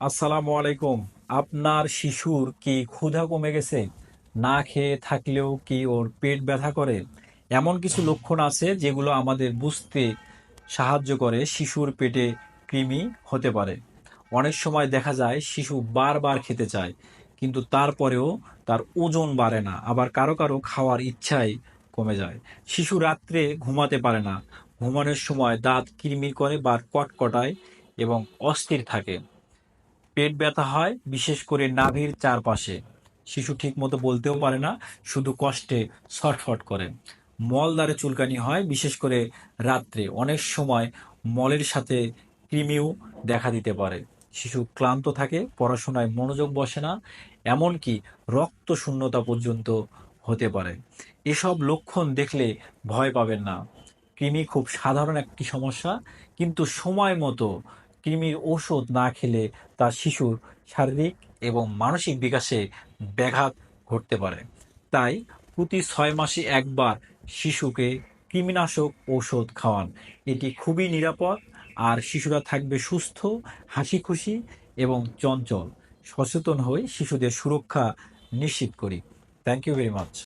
আসসালামু আলাইকুম। আপনার শিশুর কি ক্ষুধা কমে গেছে? না খেয়ে থাকলেও কি ওর পেট ব্যথা করে? এমন কিছু লক্ষণ আছে যেগুলো আমাদের বুঝতে সাহায্য করে শিশুর পেটে কৃমি হতে পারে। অনেক সময় দেখা যায় শিশু বারবার খেতে চায়, কিন্তু তারপরেও তার ওজন বাড়ে না। আবার কারো কারো খাওয়ার ইচ্ছাই কমে যায়। শিশু রাত্রে ঘুমাতে পারে না, ঘুমানোর সময় দাঁত কিরমির করে বা কটকটায় এবং অস্থির থাকে। পেট ব্যথা হয় বিশেষ করে নাভির চারপাশে। শিশু ঠিকমতো বলতেও পারে না, শুধু কষ্টে ছটফট করে। মলদ্বারে চুলকানি হয় বিশেষ করে রাত্রে। অনেক সময় মলের সাথে কৃমিও দেখা দিতে পারে। শিশু ক্লান্ত থাকে, পড়াশোনায় মনোযোগ বসে না, এমনকি রক্ত শূন্যতা পর্যন্ত হতে পারে। এসব লক্ষণ দেখলে ভয় পাবেন না। কৃমি খুব সাধারণ একটি সমস্যা, কিন্তু সময় মতো কৃমির ঔষধ না খেলে তার শিশুর শারীরিক এবং মানসিক বিকাশে ব্যাঘাত ঘটতে পারে। তাই প্রতি 6 মাসে একবার শিশুকে কৃমিনাশক ঔষধ খাওয়ান। এটি খুবই নিরাপদ, আর শিশুরা থাকবে সুস্থ, হাসি খুশি এবং চঞ্চল। সচেতন হয়ে শিশুদের সুরক্ষা নিশ্চিত করি। Thank you very much.